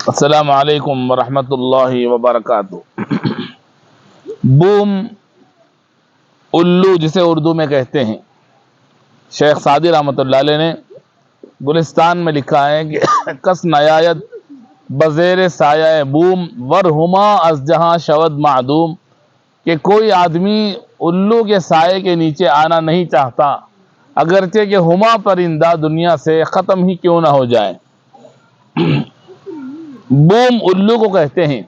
السلام علیکم ورحمۃ اللہ وبرکاتہ۔ بوم، الو جسے اردو میں کہتے ہیں، شیخ سعدی رحمۃ اللہ علیہ نے گلستان میں لکھا ہے کہ کس نیایت بزیر سایہ بوم ورہما از جہاں شود معدوم، کہ کوئی آدمی الو کے سائے کے نیچے آنا نہیں چاہتا اگرچہ کہ ہما پرندہ دنیا سے ختم ہی کیوں نہ ہو جائے۔ بوم الو کو کہتے ہیں،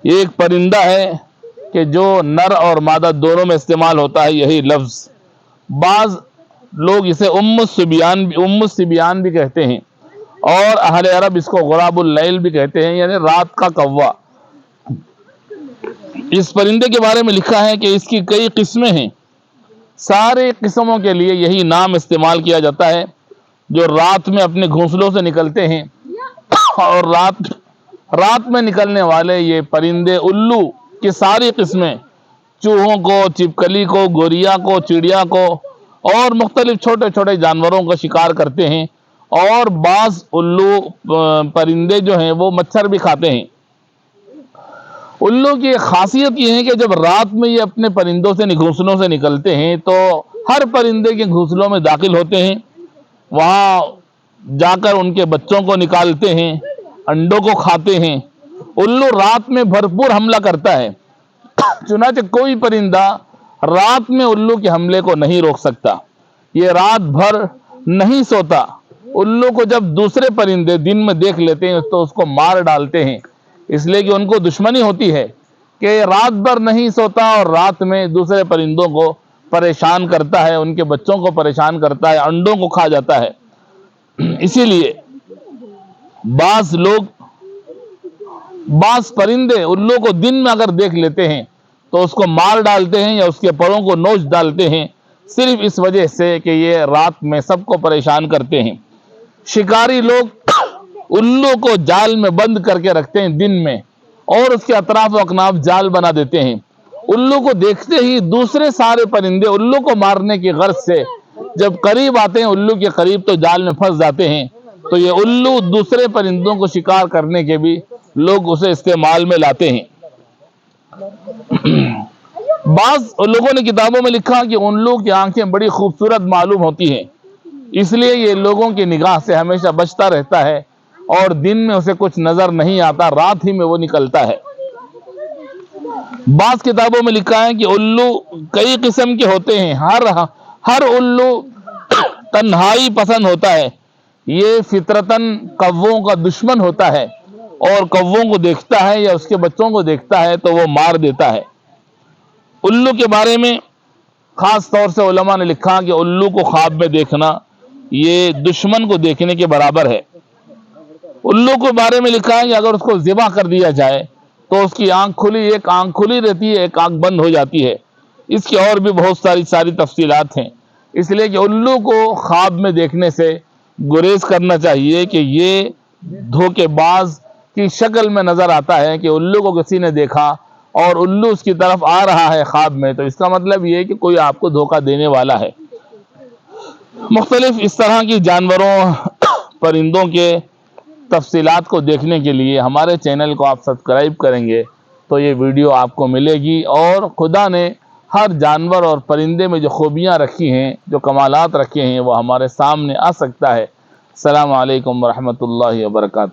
یہ ایک پرندہ ہے کہ جو نر اور مادہ دونوں میں استعمال ہوتا ہے یہی لفظ۔ بعض لوگ اسے ام الصبیان بھی کہتے ہیں، اور اہل عرب اس کو غراب اللیل بھی کہتے ہیں، یعنی رات کا کوا۔ اس پرندے کے بارے میں لکھا ہے کہ اس کی کئی قسمیں ہیں، سارے قسموں کے لیے یہی نام استعمال کیا جاتا ہے، جو رات میں اپنے گھونسلوں سے نکلتے ہیں، اور رات میں نکلنے والے یہ پرندے الو کی ساری قسمیں چوہوں کو، چپکلی کو، گوریا کو، چڑیا کو اور مختلف چھوٹے چھوٹے جانوروں کا شکار کرتے ہیں، اور بعض الو پرندے جو ہیں وہ مچھر بھی کھاتے ہیں۔ الو کی ایک خاصیت یہ ہے کہ جب رات میں یہ اپنے پرندوں سے گھونسلوں سے نکلتے ہیں تو ہر پرندے کے گھونسلوں میں داخل ہوتے ہیں، وہاں جا کر ان کے بچوں کو نکالتے ہیں، انڈوں کو کھاتے ہیں۔ الو رات میں بھرپور حملہ کرتا ہے، چنانچہ کوئی پرندہ رات میں الو کے حملے کو نہیں روک سکتا۔ یہ رات بھر نہیں سوتا۔ الو کو جب دوسرے پرندے دن میں دیکھ لیتے ہیں تو اس کو مار ڈالتے ہیں، اس لیے کہ ان کو دشمنی ہوتی ہے کہ یہ رات بھر نہیں سوتا اور رات میں دوسرے پرندوں کو پریشان کرتا ہے، ان کے بچوں کو پریشان کرتا ہے، انڈوں کو کھا جاتا ہے۔ اسی لیے بعض پرندے الو کو دن میں اگر دیکھ لیتے ہیں تو اس کو مار ڈالتے ہیں یا اس کے پروں کو نوچ ڈالتے ہیں، صرف اس وجہ سے کہ یہ رات میں سب کو پریشان کرتے ہیں۔ شکاری لوگ الو کو جال میں بند کر کے رکھتے ہیں دن میں، اور اس کے اطراف و اکناف جال بنا دیتے ہیں۔ الو کو دیکھتے ہی دوسرے سارے پرندے الو کو مارنے کی غرض سے جب قریب آتے ہیں الو کے قریب تو جال میں پھنس جاتے ہیں۔ تو یہ الو دوسرے پرندوں کو شکار کرنے کے بھی لوگ اسے استعمال میں لاتے ہیں۔ بعض لوگوں نے کتابوں میں لکھا کہ الو کی آنکھیں بڑی خوبصورت معلوم ہوتی ہیں، اس لیے یہ لوگوں کی نگاہ سے ہمیشہ بچتا رہتا ہے اور دن میں اسے کچھ نظر نہیں آتا، رات ہی میں وہ نکلتا ہے۔ بعض کتابوں میں لکھا ہے کہ الو کئی قسم کے ہوتے ہیں، ہر الو تنہائی پسند ہوتا ہے، یہ فطرتاً کووں کا دشمن ہوتا ہے، اور کووں کو دیکھتا ہے یا اس کے بچوں کو دیکھتا ہے تو وہ مار دیتا ہے۔ الو کے بارے میں خاص طور سے علماء نے لکھا کہ الو کو خواب میں دیکھنا یہ دشمن کو دیکھنے کے برابر ہے۔ الو کے بارے میں لکھا ہے کہ اگر اس کو ذبح کر دیا جائے تو اس کی ایک آنکھ کھلی رہتی ہے، ایک آنکھ بند ہو جاتی ہے۔ اس کی اور بھی بہت ساری تفصیلات ہیں، اس لیے کہ الو کو خواب میں دیکھنے سے گریز کرنا چاہیے کہ یہ دھوکے باز کی شکل میں نظر آتا ہے کہ الو کو کسی نے دیکھا اور الو اس کی طرف آ رہا ہے خواب میں، تو اس کا مطلب یہ ہے کہ کوئی آپ کو دھوکہ دینے والا ہے۔ مختلف اس طرح کی جانوروں پرندوں کے تفصیلات کو دیکھنے کے لیے ہمارے چینل کو آپ سبسکرائب کریں گے تو یہ ویڈیو آپ کو ملے گی، اور خدا نے ہر جانور اور پرندے میں جو خوبیاں رکھی ہیں، جو کمالات رکھے ہیں، وہ ہمارے سامنے آ سکتا ہے۔ السلام علیکم ورحمۃ اللہ وبرکاتہ۔